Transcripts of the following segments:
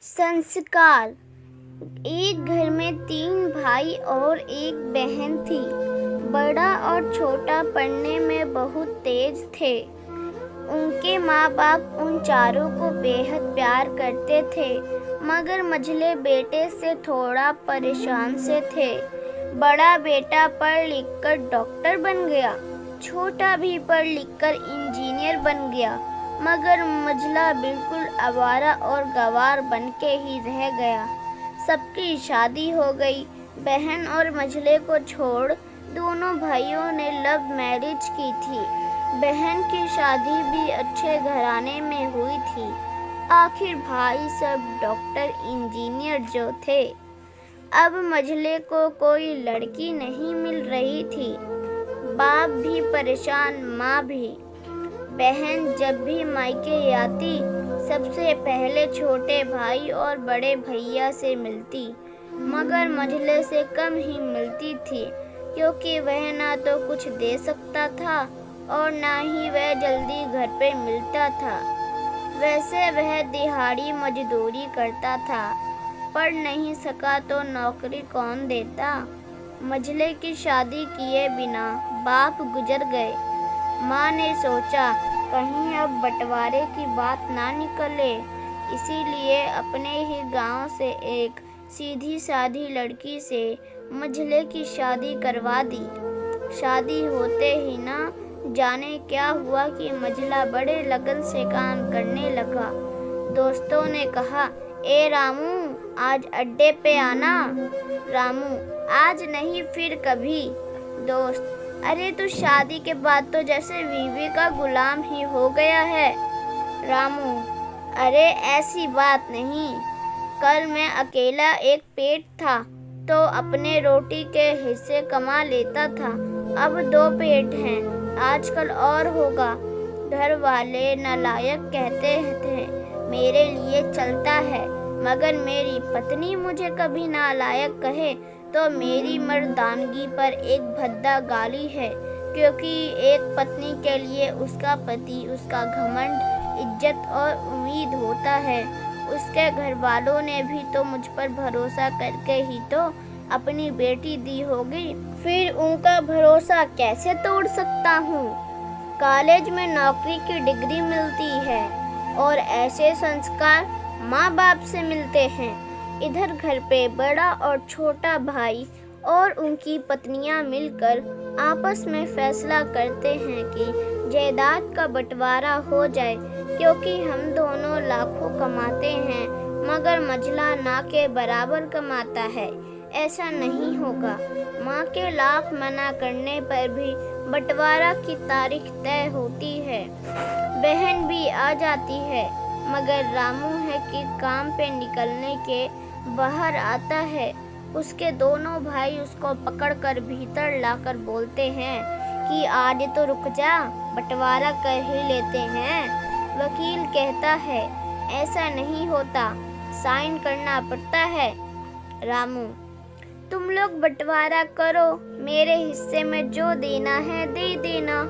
संस्कार। एक घर में 3 भाई और एक बहन थी। बड़ा और छोटा पढ़ने में बहुत तेज थे। उनके माँ बाप उन चारों को बेहद प्यार करते थे, मगर मझले बेटे से थोड़ा परेशान से थे। बड़ा बेटा पढ़ लिख कर डॉक्टर बन गया, छोटा भी पढ़ लिख कर इंजीनियर बन गया, मगर मझला बिल्कुल आवारा और गंवार बन के ही रह गया। सबकी शादी हो गई। बहन और मझले को छोड़ दोनों भाइयों ने लव मैरिज की थी। बहन की शादी भी अच्छे घराने में हुई थी। आखिर भाई सब डॉक्टर इंजीनियर जो थे। अब मझले को कोई लड़की नहीं मिल रही थी। बाप भी परेशान, माँ भी। बहन जब भी मायके आती सबसे पहले छोटे भाई और बड़े भैया से मिलती, मगर मझले से कम ही मिलती थी, क्योंकि वह ना तो कुछ दे सकता था और ना ही वह जल्दी घर पे मिलता था। वैसे वह दिहाड़ी मजदूरी करता था, पढ़ नहीं सका तो नौकरी कौन देता। मझले की शादी किए बिना बाप गुजर गए। माँ ने सोचा कहीं अब बंटवारे की बात ना निकले, इसीलिए अपने ही गांव से एक सीधी साधी लड़की से मझले की शादी करवा दी। शादी होते ही ना जाने क्या हुआ कि मझला बड़े लगन से काम करने लगा। दोस्तों ने कहा, ए रामू आज अड्डे पे आना। रामू, आज नहीं फिर कभी। दोस्त, अरे तू शादी के बाद तो जैसे बीवी का गुलाम ही हो गया है। रामू, अरे ऐसी बात नहीं, कल मैं अकेला एक पेट था तो अपने रोटी के हिस्से कमा लेता था, अब 2 पेट हैं, आजकल और होगा। घर वाले नालायक कहते थे मेरे लिए चलता है, मगर मेरी पत्नी मुझे कभी नालायक कहे तो मेरी मर्दानगी पर एक भद्दा गाली है, क्योंकि एक पत्नी के लिए उसका पति उसका घमंड, इज्जत और उम्मीद होता है। उसके घर वालों ने भी तो मुझ पर भरोसा करके ही तो अपनी बेटी दी होगी, फिर उनका भरोसा कैसे तोड़ सकता हूँ। कॉलेज में नौकरी की डिग्री मिलती है और ऐसे संस्कार माँ बाप से मिलते हैं। इधर घर पे बड़ा और छोटा भाई और उनकी पत्नियां मिलकर आपस में फैसला करते हैं कि जायदाद का बंटवारा हो जाए, क्योंकि हम दोनों लाखों कमाते हैं मगर मझला ना के बराबर कमाता है। ऐसा नहीं होगा। माँ के लाख मना करने पर भी बंटवारा की तारीख तय होती है। बहन भी आ जाती है, मगर रामू है कि काम पे निकलने के बाहर आता है। उसके दोनों भाई उसको पकड़कर भीतर लाकर बोलते हैं कि आज तो रुक जा, बंटवारा कर ही लेते हैं। वकील कहता है ऐसा नहीं होता, साइन करना पड़ता है। रामू, तुम लोग बंटवारा करो, मेरे हिस्से में जो देना है दे देना,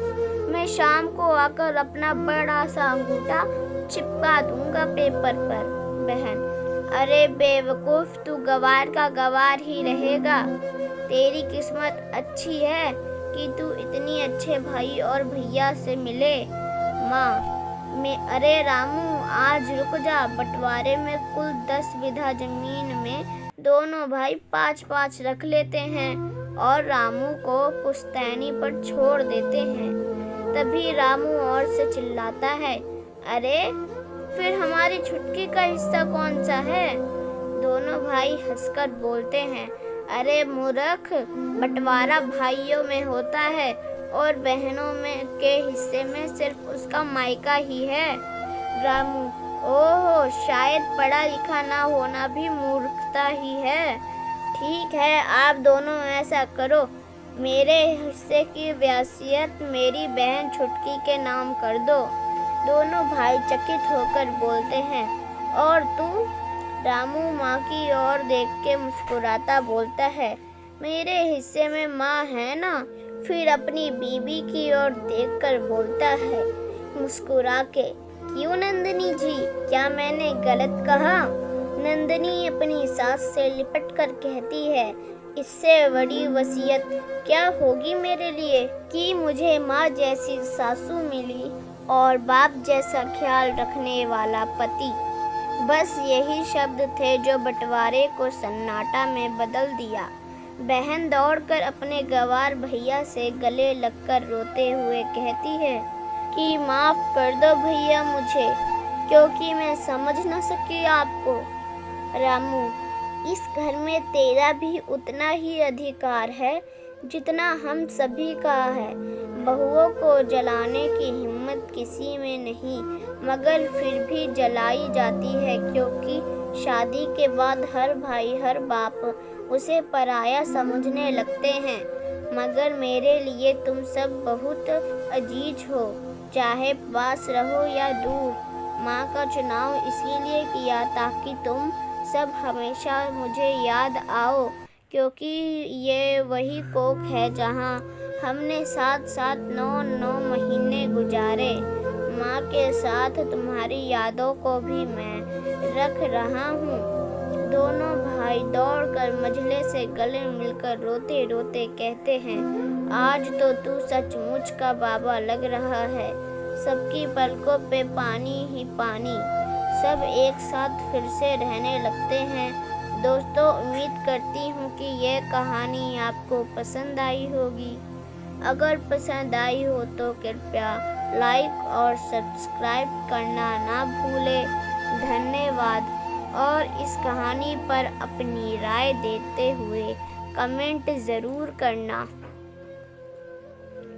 मैं शाम को आकर अपना बड़ा सा अंगूठा चिपका दूंगा पेपर पर। बहन, अरे बेवकूफ, तू गवार का गवार ही रहेगा। तेरी किस्मत अच्छी है कि तू इतनी अच्छे भाई और भैया से मिले। माँ, अरे रामू आज रुक जा, बंटवारे में कुल 10 बीघा जमीन में दोनों भाई 5-5 रख लेते हैं और रामू को पुश्तैनी पर छोड़ देते हैं। तभी रामू और से चिल्लाता है, अरे फिर हमारी छुटकी का हिस्सा कौन सा है। दोनों भाई हंसकर बोलते हैं, अरे मूर्ख, बंटवारा भाइयों में होता है और बहनों में के हिस्से में सिर्फ उसका मायका ही है। रामू, ओहो, शायद पढ़ा लिखा ना होना भी मूर्खता ही है। ठीक है, आप दोनों ऐसा करो, मेरे हिस्से की वसीयत मेरी बहन छुटकी के नाम कर दो। दोनों भाई चकित होकर बोलते हैं, और तू? रामू माँ की ओर देख के मुस्कुराता बोलता है, मेरे हिस्से में माँ है ना। फिर अपनी बीबी की ओर देखकर बोलता है मुस्कुरा के, क्यों नंदिनी जी, क्या मैंने गलत कहा? नंदिनी अपनी सास से लिपट कर कहती है, इससे बड़ी वसीयत क्या होगी मेरे लिए कि मुझे माँ जैसी सासू मिली और बाप जैसा ख्याल रखने वाला पति। बस यही शब्द थे जो बंटवारे को सन्नाटा में बदल दिया। बहन दौड़कर अपने गंवार भैया से गले लगकर रोते हुए कहती है कि माफ़ कर दो भैया मुझे, क्योंकि मैं समझ न सकी आपको। रामू, इस घर में तेरा भी उतना ही अधिकार है जितना हम सभी का है। बहुओं को जलाने की हिम्मत किसी में नहीं, मगर फिर भी जलाई जाती है, क्योंकि शादी के बाद हर भाई हर बाप उसे पराया समझने लगते हैं। मगर मेरे लिए तुम सब बहुत अजीज हो, चाहे पास रहो या दूर। माँ का चुनाव इसीलिए किया ताकि तुम सब हमेशा मुझे याद आओ, क्योंकि ये वही कोख है जहाँ हमने साथ साथ 9 महीने गुजारे। माँ के साथ तुम्हारी यादों को भी मैं रख रहा हूँ। दोनों भाई दौड़कर मंझले से गले मिलकर रोते रोते कहते हैं, आज तो तू सचमुच का बाबा लग रहा है। सबकी पलकों पे पानी ही पानी। सब एक साथ फिर से रहने लगते हैं। दोस्तों, उम्मीद करती हूँ कि यह कहानी आपको पसंद आई होगी। अगर पसंद आई हो तो कृपया लाइक और सब्सक्राइब करना ना भूलें। धन्यवाद। और इस कहानी पर अपनी राय देते हुए कमेंट ज़रूर करना।